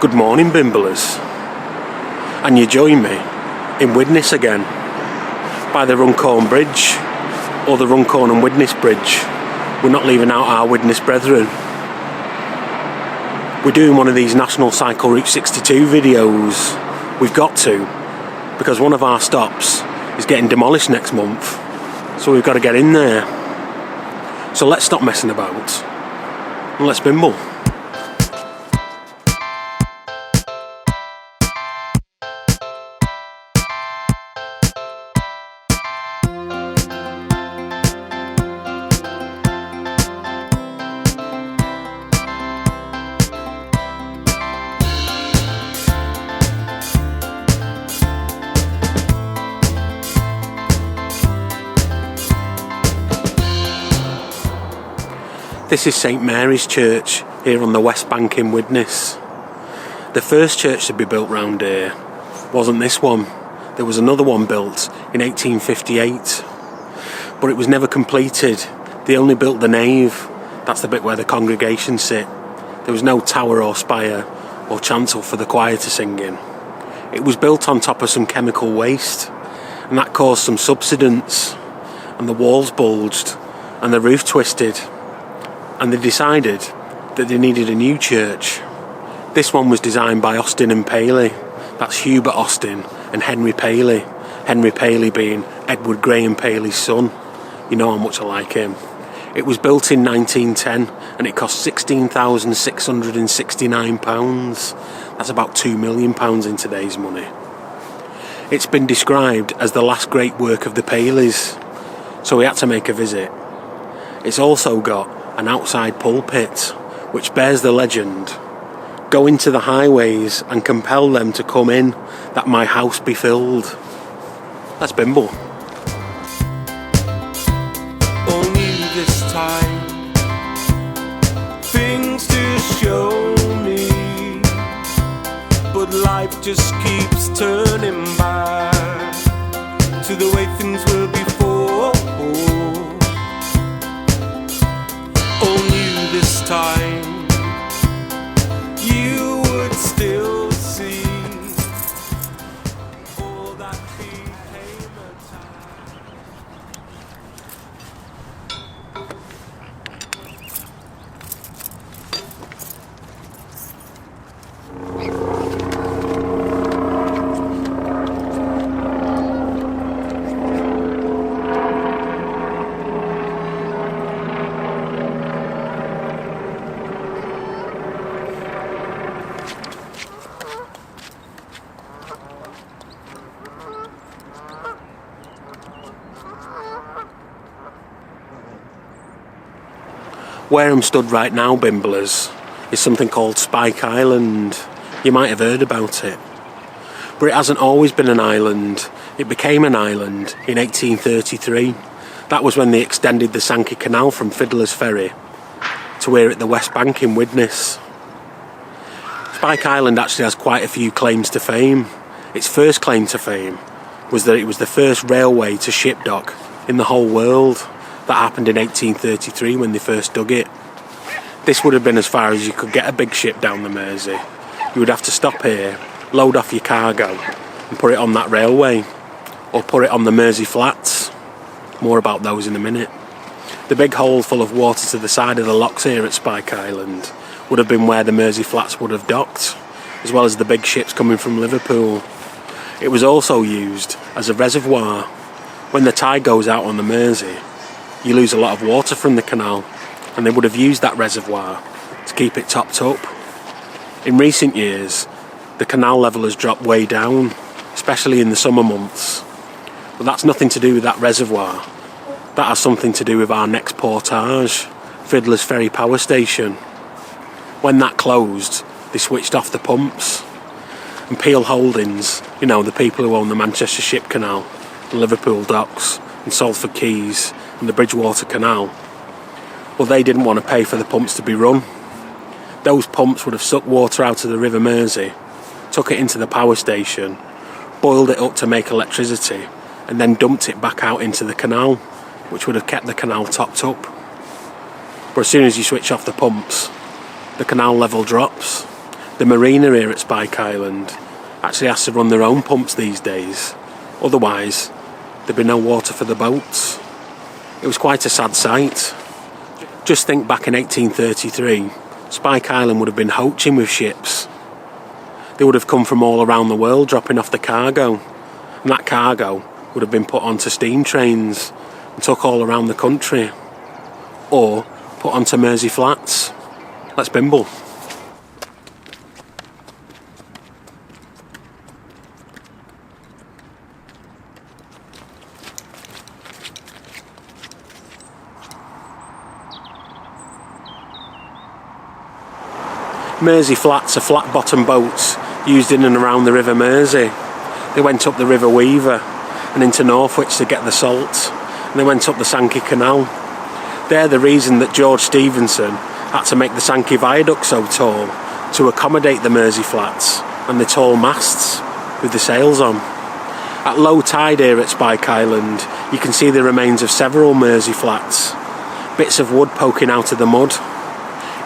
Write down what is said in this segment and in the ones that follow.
Good morning, Bimblers. And you join me in Widnes again, by the Runcorn Bridge, or the Runcorn and Widnes Bridge. We're not leaving out our Widnes brethren. We're doing one of these National Cycle Route 62 videos. We've got to, because one of our stops is getting demolished next month, so we've got to get in there. So let's stop messing about and let's bimble. This is St Mary's Church here on the West Bank in Widnes. The first church to be built round here wasn't this one. There was another one built in 1858, but it was never completed. They only built the nave. That's the bit where the congregation sit. There was no tower or spire or chancel for the choir to sing in. It was built on top of some chemical waste, and that caused some subsidence, and the walls bulged and the roof twisted. And they decided that they needed a new church. This one was designed by Austin and Paley. That's Hubert Austin and Henry Paley. Henry Paley being Edward Graham Paley's son. You know how much I like him. It was built in 1910 and it cost £16,669. That's about £2 million in today's money. It's been described as the last great work of the Paleys, so we had to make a visit. It's also got an outside pulpit, which bears the legend, "Go into the highways and compel them to come in, that my house be filled." Let's bimble. Only this time, things to show me, but life just keeps turning back to the way things were before. This time you would still see all that became a time. Where I'm stood right now, Bimblers, is something called Spike Island. You might have heard about it. But it hasn't always been an island. It became an island in 1833. That was when they extended the Sankey Canal from Fiddler's Ferry to here at the West Bank in Widnes. Spike Island actually has quite a few claims to fame. Its first claim to fame was that it was the first railway to ship dock in the whole world. That happened in 1833 when they first dug it. This would have been as far as you could get a big ship down the Mersey. You would have to stop here, load off your cargo and put it on that railway, or put it on the Mersey Flats. More about those in a minute. The big hole full of water to the side of the locks here at Spike Island would have been where the Mersey Flats would have docked, as well as the big ships coming from Liverpool. It was also used as a reservoir. When the tide goes out on the Mersey, you lose a lot of water from the canal, and they would have used that reservoir to keep it topped up. In recent years, the canal level has dropped way down, especially in the summer months. But that's nothing to do with that reservoir. That has something to do with our next portage, Fiddler's Ferry Power Station. When that closed, they switched off the pumps. And Peel Holdings, you know, the people who own the Manchester Ship Canal, the Liverpool Docks, and Salford Quays, and the Bridgewater Canal, well, they didn't want to pay for the pumps to be run. Those pumps would have sucked water out of the River Mersey, took it into the power station, boiled it up to make electricity, and then dumped it back out into the canal, which would have kept the canal topped up. But as soon as you switch off the pumps, the canal level drops. The marina here at Spike Island actually has to run their own pumps these days. Otherwise, there'd be no water for the boats. It was quite a sad sight. Just think back in 1833, Spike Island would have been hoaching with ships. They would have come from all around the world dropping off the cargo, and that cargo would have been put onto steam trains and took all around the country, or put onto Mersey Flats. Let's bimble. Mersey Flats are flat-bottom boats used in and around the River Mersey. They went up the River Weaver and into Northwich to get the salt, and they went up the Sankey Canal. They're the reason that George Stephenson had to make the Sankey Viaduct so tall to accommodate the Mersey Flats and the tall masts with the sails on. At low tide here at Spike Island, you can see the remains of several Mersey Flats, bits of wood poking out of the mud.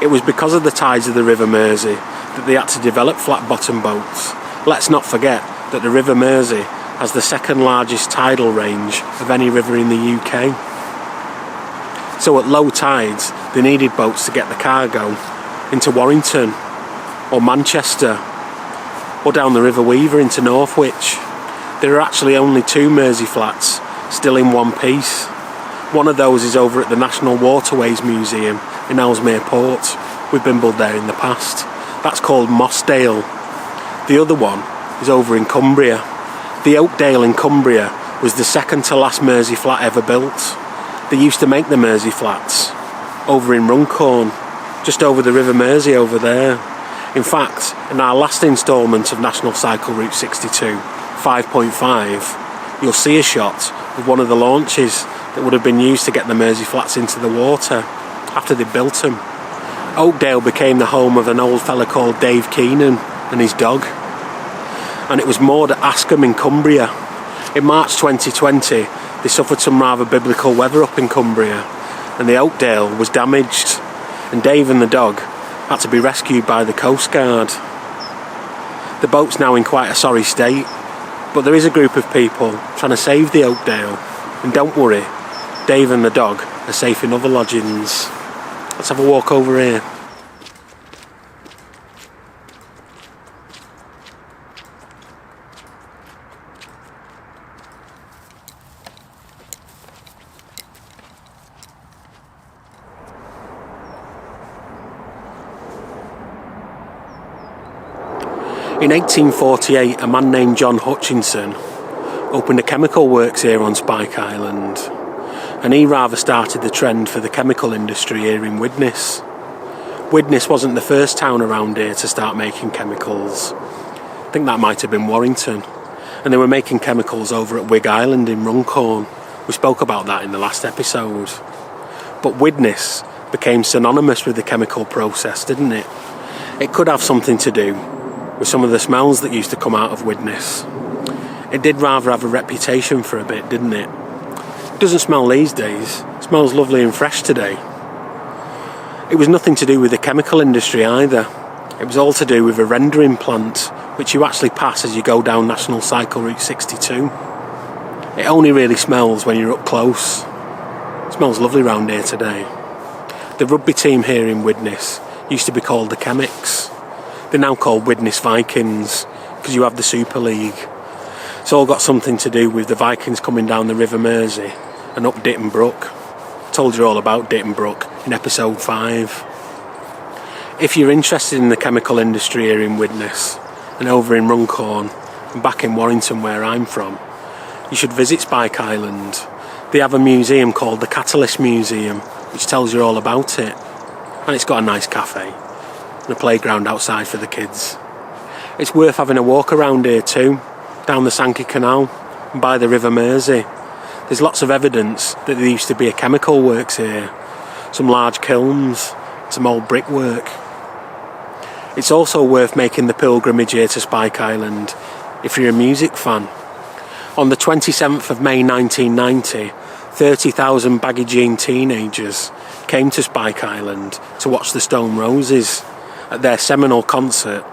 It was because of the tides of the River Mersey that they had to develop flat-bottom boats. Let's not forget that the River Mersey has the second largest tidal range of any river in the UK. So at low tides, they needed boats to get the cargo into Warrington or Manchester or down the River Weaver into Northwich. There are actually only 2 Mersey Flats still in one piece. One of those is over at the National Waterways Museum in Ellesmere Port. We've bimbled there in the past. That's called Mossdale. The other one is over in Cumbria. The Oakdale in Cumbria was the second to last Mersey Flat ever built. They used to make the Mersey Flats over in Runcorn, just over the River Mersey over there. In fact, in our last instalment of National Cycle Route 62, 5.5, you'll see a shot of one of the launches that would have been used to get the Mersey Flats into the water after they built them. Oakdale became the home of an old fella called Dave Keenan and his dog, and it was moored at Askham in Cumbria. In March 2020, they suffered some rather biblical weather up in Cumbria, and the Oakdale was damaged, and Dave and the dog had to be rescued by the Coast Guard. The boat's now in quite a sorry state, but there is a group of people trying to save the Oakdale, and don't worry, Dave and the dog are safe in other lodgings. Let's have a walk over here. In 1848, a man named John Hutchinson opened a chemical works here on Spike Island, and he rather started the trend for the chemical industry here in Widnes. Widnes wasn't the first town around here to start making chemicals. I think that might have been Warrington, and they were making chemicals over at Wigg Island in Runcorn. We spoke about that in the last episode. But Widnes became synonymous with the chemical process, didn't it? It could have something to do with some of the smells that used to come out of Widnes. It did rather have a reputation for a bit, didn't it? It doesn't smell these days. It smells lovely and fresh today. It was nothing to do with the chemical industry either. It was all to do with a rendering plant, which you actually pass as you go down National Cycle Route 62. It only really smells when you're up close. It smells lovely round here today. The rugby team here in Widnes used to be called the Chemics. They're now called Widnes Vikings because you have the Super League. It's all got something to do with the Vikings coming down the River Mersey and up Ditton Brook. I told you all about Ditton Brook in episode 5. If you're interested in the chemical industry here in Widnes and over in Runcorn and back in Warrington where I'm from, you should visit Spike Island. They have a museum called the Catalyst Museum which tells you all about it, and it's got a nice cafe and a playground outside for the kids. It's worth having a walk around here too, down the Sankey Canal and by the River Mersey. There's lots of evidence that there used to be a chemical works here, some large kilns, some old brickwork. It's also worth making the pilgrimage here to Spike Island if you're a music fan. On the 27th of May 1990, 30,000 baggy jean teenagers came to Spike Island to watch the Stone Roses at their seminal concert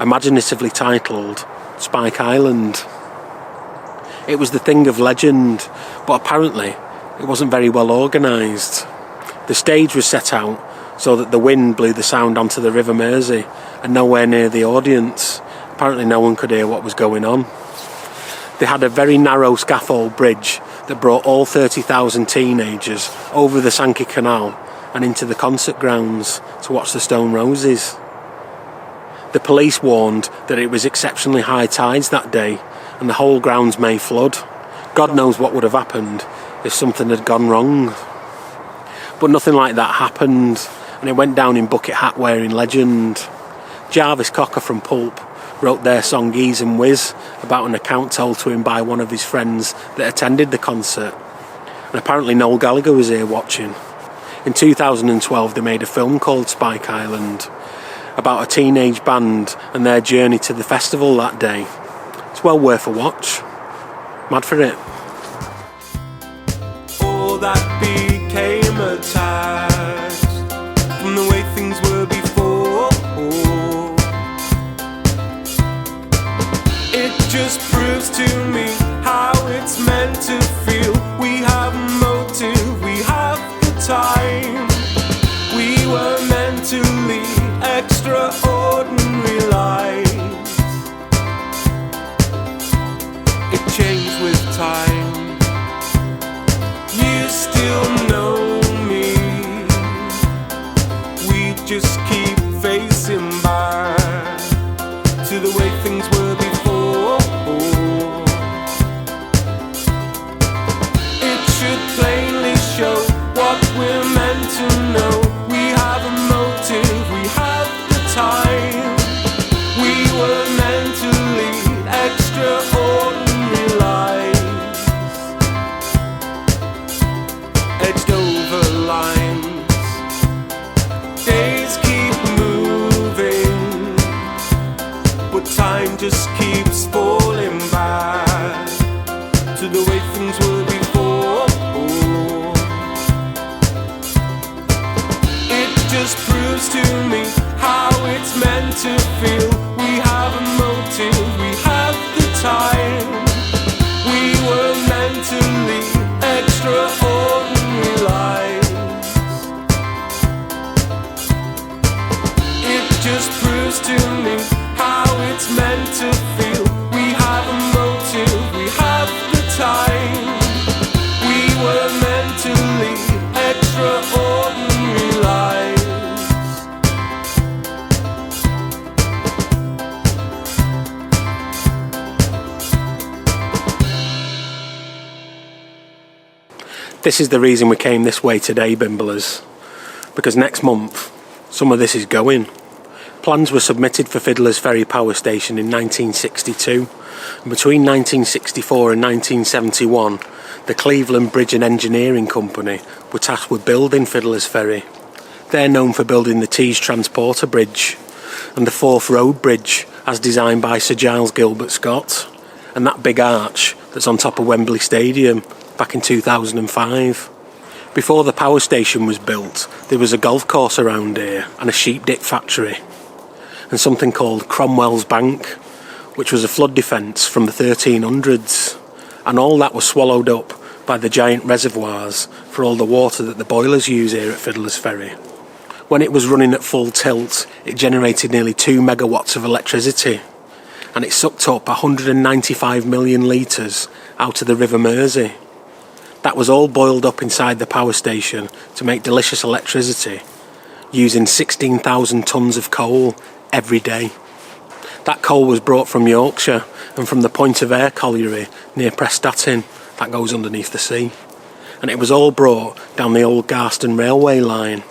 imaginatively titled Spike Island. It was the thing of legend, but apparently it wasn't very well organised. The stage was set out so that the wind blew the sound onto the River Mersey and nowhere near the audience. Apparently no one could hear what was going on. They had a very narrow scaffold bridge that brought all 30,000 teenagers over the Sankey Canal and into the concert grounds to watch the Stone Roses. The police warned that it was exceptionally high tides that day and the whole grounds may flood. God knows what would have happened if something had gone wrong. But nothing like that happened, and it went down in bucket hat wearing legend. Jarvis Cocker from Pulp wrote their song Ease and Whiz about an account told to him by one of his friends that attended the concert. And apparently Noel Gallagher was here watching. In 2012 they made a film called Spike Island about a teenage band and their journey to the festival that day. It's well worth a watch. Mad for it. All that became attached from the way things were before. It just proves to me how it's meant to feel. We have motive, we have the time. We were meant to lead extraordinary lives. It changed with time. You still know me. We just keep facing back to the way things were before. It should plainly show what we're meant to know. We have a motive, we have the time. We were meant to lead extraordinary lives. Edged over lines, days keep moving, but time just keeps falling back to the way things were before. It just proves to me how it's meant to feel. We have a motive, we have the time. We were meant to lead extraordinary lives. It just proves to me how it's meant to feel. We have a motive, we have the time. We were meant to lead extraordinary lives. This is the reason we came this way today, Bimblers, because next month some of this is going. Plans were submitted for Fiddler's Ferry Power Station in 1962, and between 1964 and 1971 the Cleveland Bridge and Engineering Company were tasked with building Fiddler's Ferry. They're known for building the Tees Transporter Bridge and the Forth Road Bridge as designed by Sir Giles Gilbert Scott, and that big arch that's on top of Wembley Stadium back in 2005. Before the power station was built, there was a golf course around here and a sheep dip factory, and something called Cromwell's Bank, which was a flood defence from the 1300s, and all that was swallowed up by the giant reservoirs for all the water that the boilers use here at Fiddler's Ferry. When it was running at full tilt, it generated nearly 2 megawatts of electricity, and it sucked up 195 million litres out of the River Mersey. That was all boiled up inside the power station to make delicious electricity, using 16,000 tonnes of coal every day. That coal was brought from Yorkshire and from the Point of Ayre colliery near Prestatyn, that goes underneath the sea. And it was all brought down the old Garston railway line,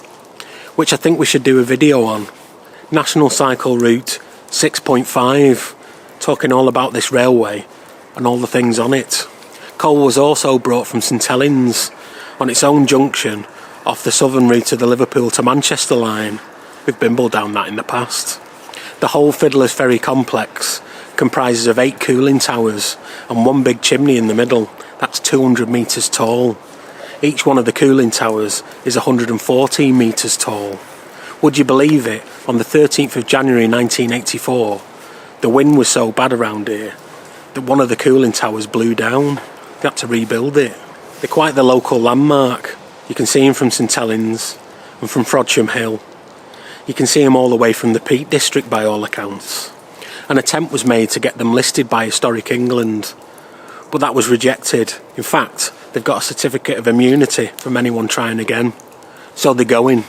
which I think we should do a video on. National Cycle Route 6.5, talking all about this railway and all the things on it. Coal was also brought from St Helens on its own junction off the southern route of the Liverpool to Manchester line. We've Bimble down that in the past. The whole Fiddler's Ferry complex comprises of 8 cooling towers and one big chimney in the middle. That's 200 metres tall. Each one of the cooling towers is 114 metres tall. Would you believe it? On the 13th of January 1984, The wind was so bad around here that one of the cooling towers blew down. They had to rebuild it. They're quite the local landmark. You can see them from St Helens and from Frodsham Hill. You can see them all the way from the Peak District by all accounts. An attempt was made to get them listed by Historic England, but that was rejected. In fact, they've got a certificate of immunity from anyone trying again. So they're going.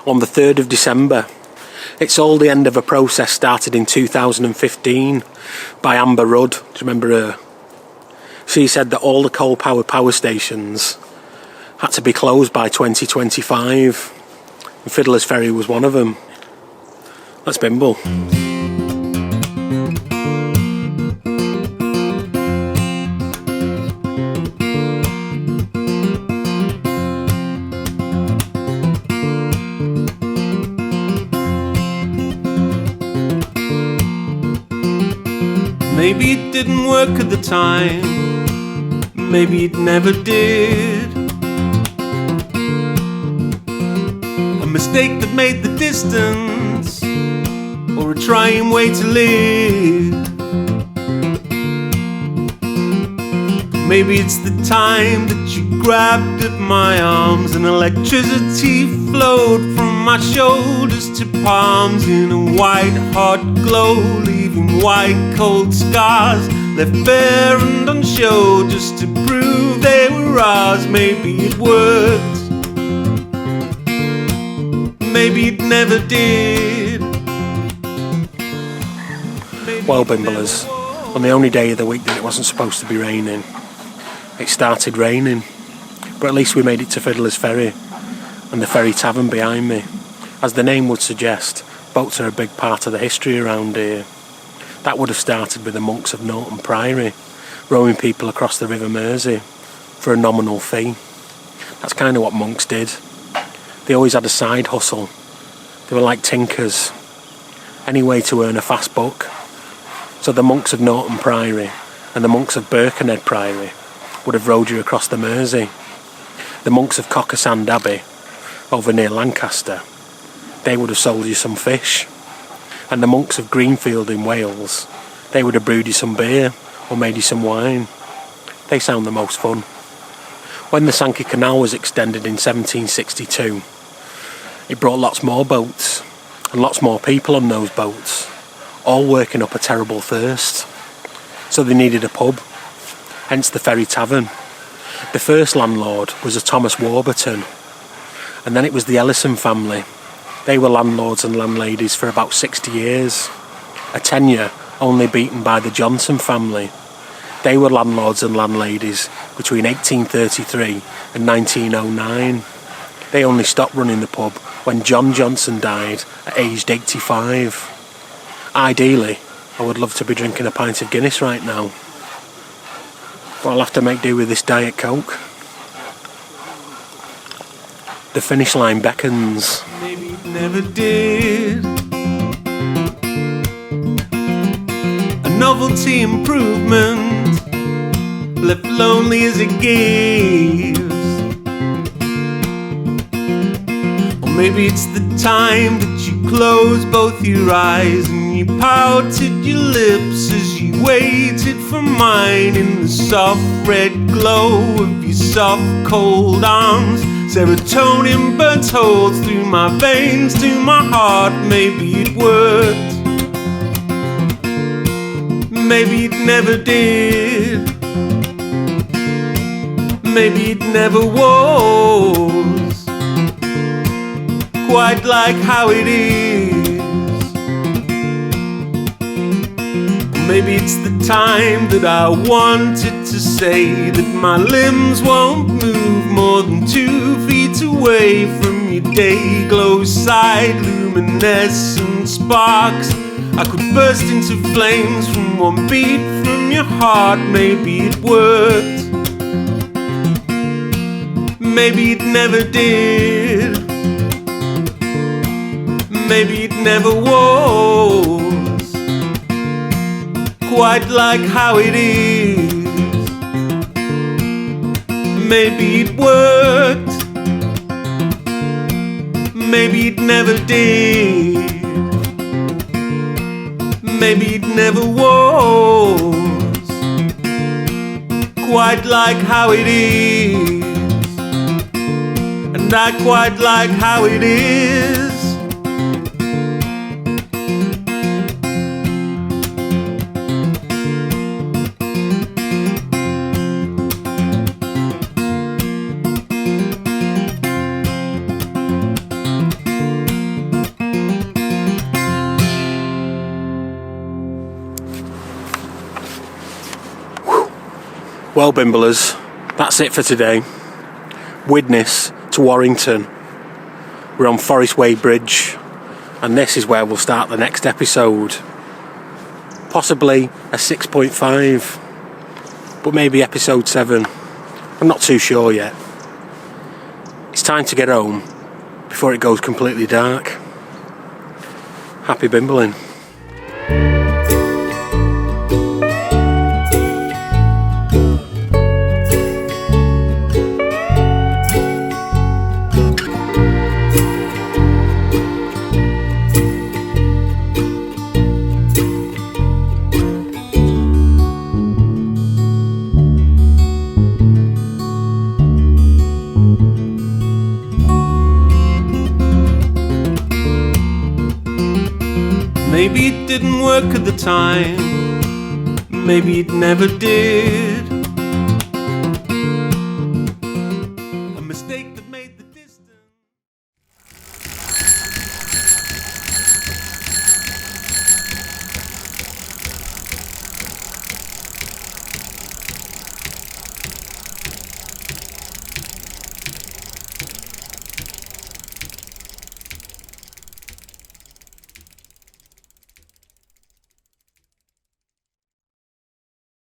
On the 3rd of December. It's all the end of a process started in 2015 by Amber Rudd. Do you remember her? She said that all the coal-powered power stations had to be closed by 2025. And Fiddler's Ferry was one of them. That's Bimble. Maybe it didn't work at the time, maybe it never did. A mistake that made the distance, or a trying way to live. Maybe it's the time that you grabbed at my arms and electricity flowed from my shoulders to palms in a white hot glow, leaving white cold scars left bare and unshown just to prove they were ours. Maybe it worked, maybe it never did. Well, Bimblers, on the only day of the week that it wasn't supposed to be raining, it started raining, but at least we made it to Fiddler's Ferry and the ferry tavern behind me. As the name would suggest, boats are a big part of the history around here. That would have started with the monks of Norton Priory, rowing people across the River Mersey for a nominal fee. That's kind of what monks did. They always had a side hustle. They were like tinkers, any way to earn a fast buck. So the monks of Norton Priory and the monks of Birkenhead Priory would have rowed you across the Mersey. The monks of Cockersand Abbey, over near Lancaster, they would have sold you some fish. And the monks of Greenfield in Wales, they would have brewed you some beer or made you some wine. They sound the most fun. When the Sankey Canal was extended in 1762, it brought lots more boats and lots more people on those boats, all working up a terrible thirst. So they needed a pub, hence the Ferry Tavern. The first landlord was a Thomas Warburton, and then it was the Ellison family. They were landlords and landladies for about 60 years, a tenure only beaten by the Johnson family. They were landlords and landladies between 1833 and 1909. They only stopped running the pub when John Johnson died at aged 85. Ideally, I would love to be drinking a pint of Guinness right now, but I'll have to make do with this Diet Coke. The finish line beckons. Maybe it never did. A novelty improvement, left lonely as it gives. Or maybe it's the time that you closed both your eyes and you pouted your lips as you waited for mine in the soft red glow of your soft cold arms. Serotonin burnt holes through my veins, to my heart. Maybe it worked, maybe it never did. Maybe it never was quite like how it is. Maybe it's the time that I wanted to say that my limbs won't move more than 2 feet away from your day glow side luminescent sparks. I could burst into flames from one beat from your heart. Maybe it worked, maybe it never did. Maybe it never was quite like how it is. Maybe it worked, maybe it never did. maybe it never was quite like how it is, and I quite like how it is. Well, Bimblers, that's it for today. Widnes to Warrington. We're on Forest Way Bridge, and this is where we'll start the next episode. Possibly a 6.5, but maybe episode 7. I'm not too sure yet. It's time to get home before it goes completely dark. Happy bimbling. Maybe it didn't work at the time, maybe it never did.